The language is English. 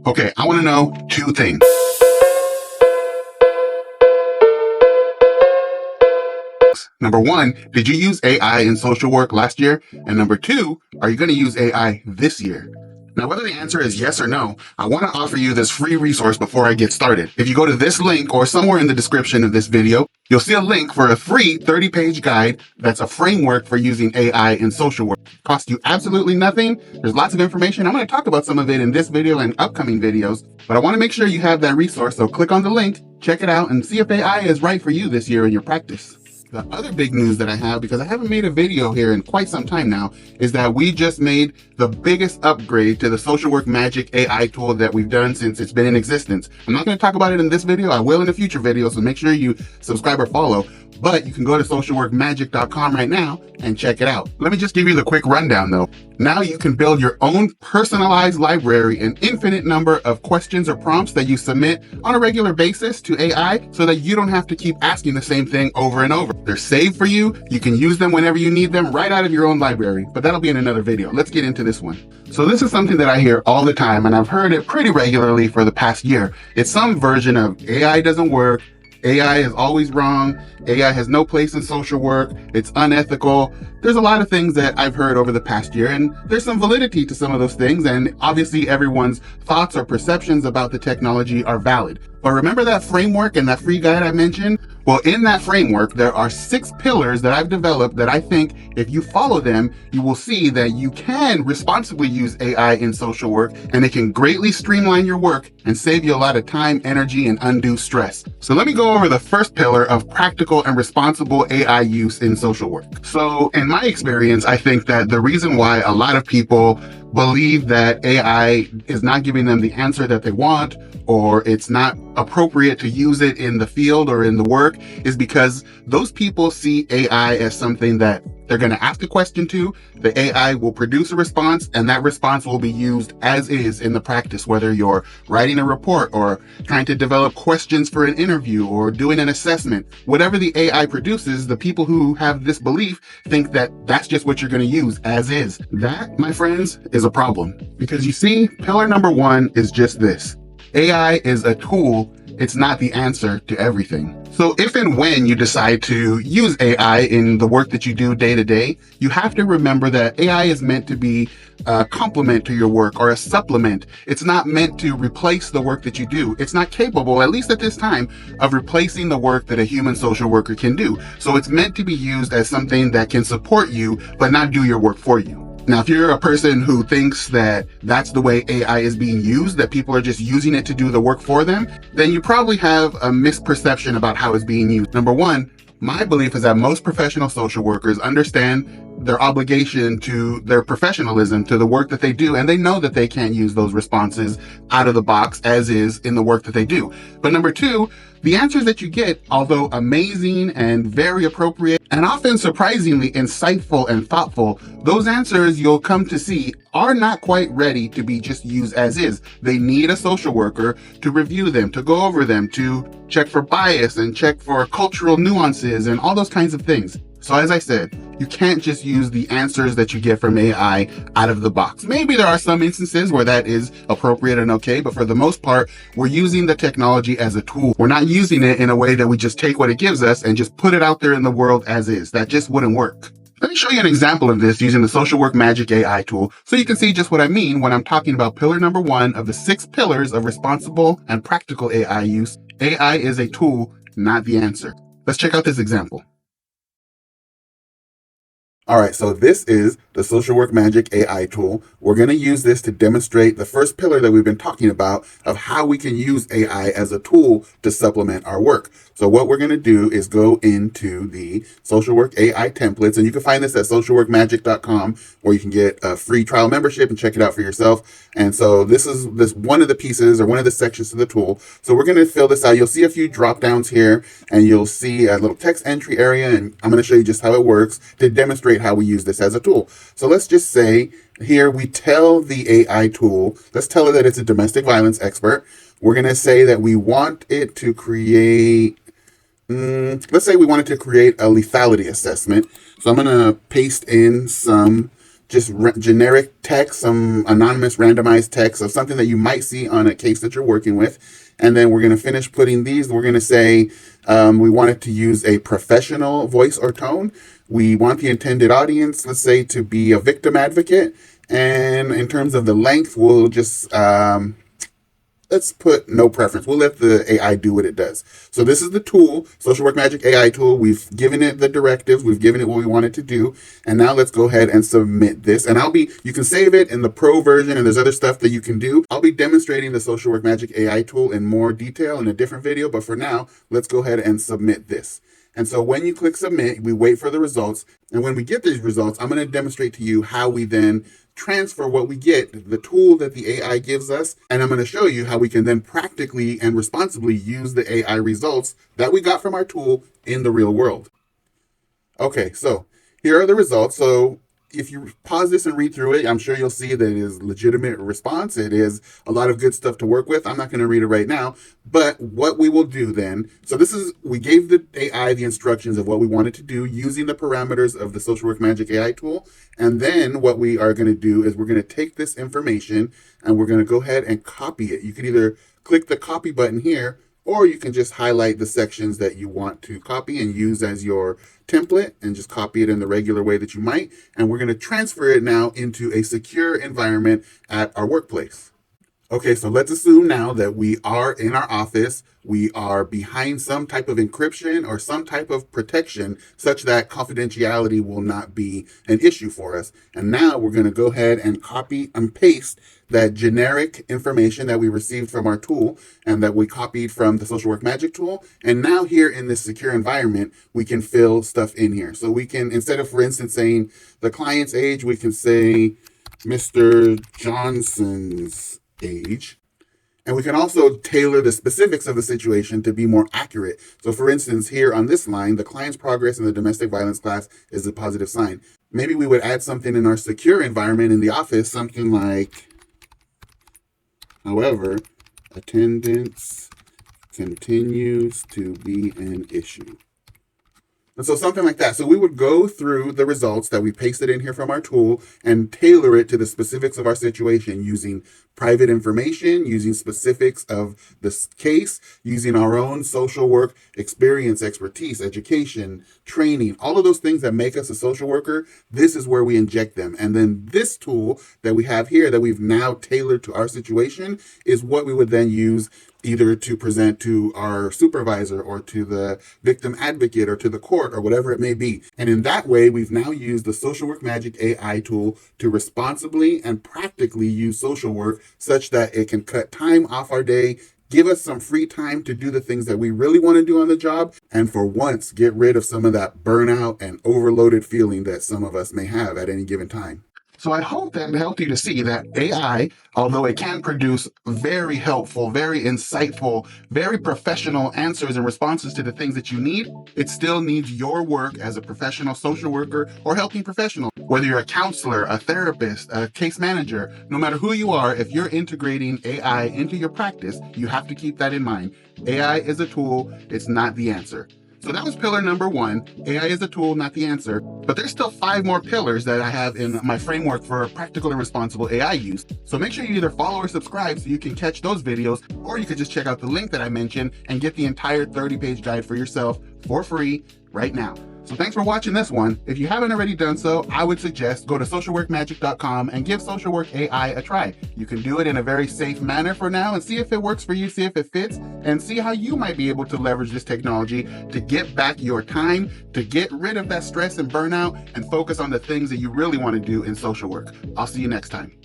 Okay, I want to know two things. Number one, did you use AI in social work last year? And number two, are you going to use AI this year? Now, whether the answer is yes or no, I want to offer you this free resource before I get started. If you go to this link or somewhere in the description of this video, you'll see a link for a free 30-page guide that's a framework for using AI in social work. It costs you absolutely nothing. There's lots of information. I'm going to talk about some of it in this video and upcoming videos, but I want to make sure you have that resource. So click on the link, check it out, and see if AI is right for you this year in your practice. The other big news that I have, because I haven't made a video here in quite some time now, is that we just made the biggest upgrade to the Social Work Magic AI tool that we've done since it's been in existence. I'm not going to talk about it in this video. I will in a future video, so make sure you subscribe or follow. But you can go to socialworkmagic.com right now and check it out. Let me just give you the quick rundown though. Now you can build your own personalized library, an infinite number of questions or prompts that you submit on a regular basis to AI so that you don't have to keep asking the same thing over and over. They're saved for you. You can use them whenever you need them right out of your own library, but that'll be in another video. Let's get into this one. So this is something that I hear all the time, and I've heard it pretty regularly for the past year. It's some version of AI doesn't work. AI is always wrong. AI has no place in social work. It's unethical. There's a lot of things that I've heard over the past year, and there's some validity to some of those things. And obviously everyone's thoughts or perceptions about the technology are valid. But remember that framework and that free guide I mentioned? Well, in that framework, there are 6 pillars that I've developed that I think if you follow them, you will see that you can responsibly use AI in social work, and it can greatly streamline your work and save you a lot of time, energy, and undue stress. So let me go over the first pillar of practical and responsible AI use in social work. So in my experience, I think that the reason why a lot of people believe that AI is not giving them the answer that they want, or it's not appropriate to use it in the field or in the work, is because those people see AI as something that they're going to ask a question to, the AI will produce a response, and that response will be used as is in the practice, whether you're writing a report or trying to develop questions for an interview or doing an assessment. Whatever the AI produces, the people who have this belief think that that's just what you're going to use as is. That, my friends, is a problem. Because you see, pillar number 1 is just this. AI is a tool. It's not the answer to everything. So if and when you decide to use AI in the work that you do day to day, you have to remember that AI is meant to be a complement to your work or a supplement. It's not meant to replace the work that you do. It's not capable, at least at this time, of replacing the work that a human social worker can do. So it's meant to be used as something that can support you, but not do your work for you. Now, if you're a person who thinks that that's the way AI is being used, that people are just using it to do the work for them, then you probably have a misperception about how it's being used. Number one, my belief is that most professional social workers understand their obligation to their professionalism, to the work that they do, and they know that they can't use those responses out of the box as is in the work that they do. But number two, the answers that you get, although amazing and very appropriate and often surprisingly insightful and thoughtful, those answers you'll come to see are not quite ready to be just used as is. They need a social worker to review them, to go over them, to check for bias and check for cultural nuances and all those kinds of things. So as I said, you can't just use the answers that you get from AI out of the box. Maybe there are some instances where that is appropriate and okay, but for the most part, we're using the technology as a tool. We're not using it in a way that we just take what it gives us and just put it out there in the world as is. That just wouldn't work. Let me show you an example of this using the Social Work Magic AI tool so you can see just what I mean when I'm talking about pillar number 1 of the 6 pillars of responsible and practical AI use. AI is a tool, not the answer. Let's check out this example. All right, so this is the Social Work Magic AI tool. We're going to use this to demonstrate the first pillar that we've been talking about of how we can use AI as a tool to supplement our work. So what we're going to do is go into the Social Work AI templates, and you can find this at socialworkmagic.com, where you can get a free trial membership and check it out for yourself. And so this is one of the pieces or one of the sections of the tool. So we're going to fill this out. You'll see a few drop downs here, and you'll see a little text entry area, and I'm going to show you just how it works to demonstrate how we use this as a tool. So let's just say here we tell the AI tool, let's tell it that it's a domestic violence expert. We're going to say that we want it to create, let's say we wanted to create a lethality assessment. So I'm going to paste in some just generic text, some anonymous randomized text of something that you might see on a case that you're working with. And then we're going to finish putting these. We're going to say we want it to use a professional voice or tone. We want the intended audience, let's say, to be a victim advocate. And in terms of the length, we'll just let's put no preference. We'll let the AI do what it does. So this is the tool, Social Work Magic AI tool. We've given it the directives. We've given it what we want it to do. And now let's go ahead and submit this. And you can save it in the pro version, and there's other stuff that you can do. I'll be demonstrating the Social Work Magic AI tool in more detail in a different video. But for now, let's go ahead and submit this. And so when you click submit, we wait for the results. And when we get these results, I'm going to demonstrate to you how we then transfer what we get, the tool that the AI gives us, and I'm going to show you how we can then practically and responsibly use the AI results that we got from our tool in the real world. Okay, so here are the results. So if you pause this and read through it, I'm sure you'll see that it is legitimate response. It is a lot of good stuff to work with. I'm not going to read it right now, but what we will do then, so we gave the AI the instructions of what we wanted to do using the parameters of the Social Work Magic AI tool. And then what we are going to do is we're going to take this information and we're going to go ahead and copy it. You can either click the copy button here, or you can just highlight the sections that you want to copy and use as your template and just copy it in the regular way that you might. And we're going to transfer it now into a secure environment at our workplace. Okay, so let's assume now that we are in our office, we are behind some type of encryption or some type of protection such that confidentiality will not be an issue for us. And now we're going to go ahead and copy and paste that generic information that we received from our tool and that we copied from the Social Work Magic tool. And now here in this secure environment, we can fill stuff in here. So we can, instead of, for instance, saying the client's age, we can say Mr. Johnson's age. And we can also tailor the specifics of the situation to be more accurate. So for instance, here on this line, the client's progress in the domestic violence class is a positive sign. Maybe we would add something in our secure environment in the office, something like, however, attendance continues to be an issue. And so something like that. So we would go through the results that we pasted in here from our tool and tailor it to the specifics of our situation using private information, using specifics of this case, using our own social work experience, expertise, education, training, all of those things that make us a social worker. This is where we inject them. And then this tool that we have here that we've now tailored to our situation is what we would then use either to present to our supervisor or to the victim advocate or to the court or whatever it may be. And in that way, we've now used the Social Work Magic AI tool to responsibly and practically use social work such that it can cut time off our day, give us some free time to do the things that we really want to do on the job, and for once, get rid of some of that burnout and overloaded feeling that some of us may have at any given time. So I hope that helped you to see that AI, although it can produce very helpful, very insightful, very professional answers and responses to the things that you need, it still needs your work as a professional social worker or helping professional. Whether you're a counselor, a therapist, a case manager, no matter who you are, if you're integrating AI into your practice, you have to keep that in mind. AI is a tool, it's not the answer. So that was pillar number 1. AI is a tool, not the answer. But there's still 5 more pillars that I have in my framework for practical and responsible AI use. So make sure you either follow or subscribe so you can catch those videos, or you could just check out the link that I mentioned and get the entire 30-page guide for yourself for free right now. So thanks for watching this one. If you haven't already done so, I would suggest go to socialworkmagic.com and give Social Work AI a try. You can do it in a very safe manner for now and see if it works for you, see if it fits, and see how you might be able to leverage this technology to get back your time, to get rid of that stress and burnout, and focus on the things that you really want to do in social work. I'll see you next time.